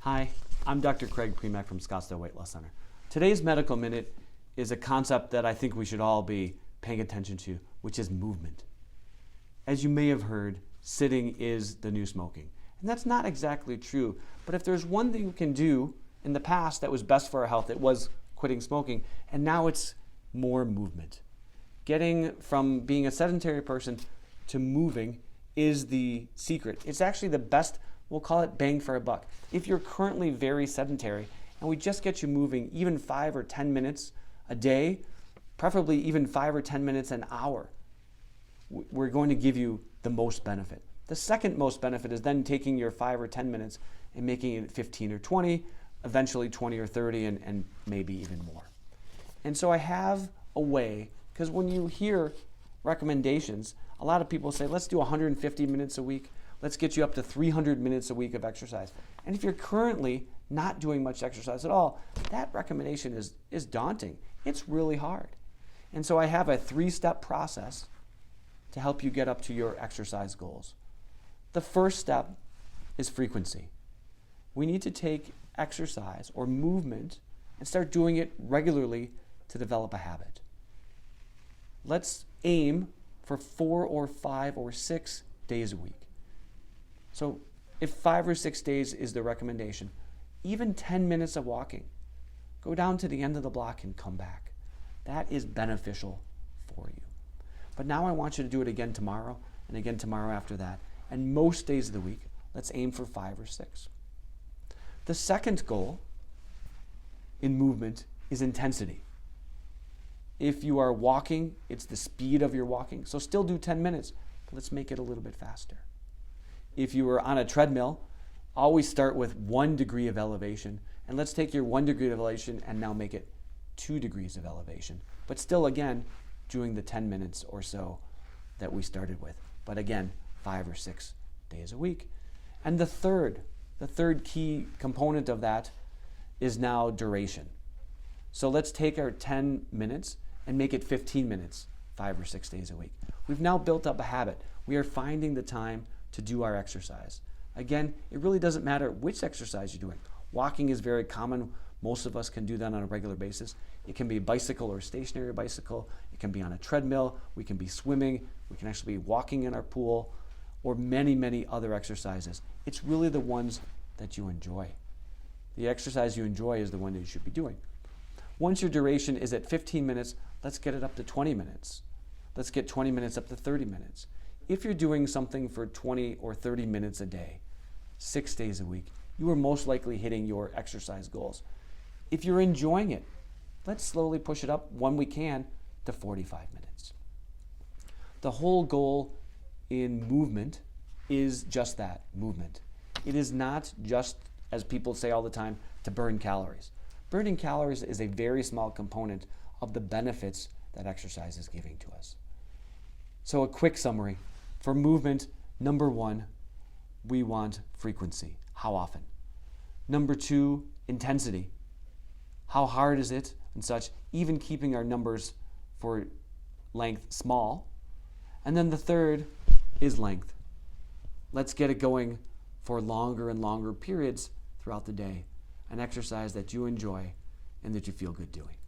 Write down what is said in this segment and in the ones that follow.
Hi, I'm Dr. Craig Primack from Scottsdale Weight Loss Center. Today's Medical Minute is a concept that I think we should all be paying attention to, which is movement. As you may have heard, sitting is the new smoking. And that's not exactly true, but if there's one thing we can do in the past that was best for our health, it was quitting smoking, and now it's more movement. Getting from being a sedentary person to moving is the secret. It's actually the best, we'll call it bang for a buck. If you're currently very sedentary and we just get you moving even 5 or 10 minutes a day, preferably even 5 or 10 minutes an hour, we're going to give you the most benefit. The second most benefit is then taking your 5 or 10 minutes and making it 15 or 20, eventually 20 or 30, and maybe even more. And so I have a way, because when you hear recommendations, a lot of people say, let's do 150 minutes a week. Let's get you up to 300 minutes a week of exercise. And if you're currently not doing much exercise at all, that recommendation is daunting. It's really hard. And so I have a 3-step process to help you get up to your exercise goals. The first step is frequency. We need to take exercise or movement and start doing it regularly to develop a habit. Let's aim for 4 or 5 or 6 days a week. So if 5 or 6 days is the recommendation, even 10 minutes of walking, go down to the end of the block and come back. That is beneficial for you. But now I want you to do it again tomorrow and again tomorrow after that. And most days of the week, let's aim for 5 or 6. The second goal in movement is intensity. If you are walking, it's the speed of your walking. So still do 10 minutes, but let's make it a little bit faster. If you are on a treadmill, always start with 1 degree of elevation. And let's take your 1 degree of elevation and now make it 2 degrees of elevation. But still, again, doing the 10 minutes or so that we started with. But again, 5 or 6 days a week. And the third key component of that is now duration. So let's take our 10 minutes and make it 15 minutes, 5 or 6 days a week. We've now built up a habit. We are finding the time to do our exercise. Again, it really doesn't matter which exercise you're doing. Walking is very common. Most of us can do that on a regular basis. It can be a bicycle or a stationary bicycle. It can be on a treadmill. We can be swimming. We can actually be walking in our pool, or many, many other exercises. It's really the ones that you enjoy. The exercise you enjoy is the one that you should be doing. Once your duration is at 15 minutes, let's get it up to 20 minutes. Let's get 20 minutes up to 30 minutes. If you're doing something for 20 or 30 minutes a day, 6 days a week, you are most likely hitting your exercise goals. If you're enjoying it, let's slowly push it up when we can to 45 minutes. The whole goal in movement is just that, movement. It is not just, as people say all the time, to burn calories. Burning calories is a very small component of the benefits that exercise is giving to us. So a quick summary. For movement, number 1, we want frequency. How often? Number 2, intensity. How hard is it and such, even keeping our numbers for length small. And then the third is length. Let's get it going for longer and longer periods throughout the day. An exercise that you enjoy and that you feel good doing.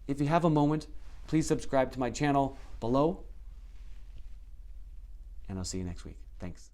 If you have a moment, please subscribe to my channel below, and I'll see you next week. Thanks.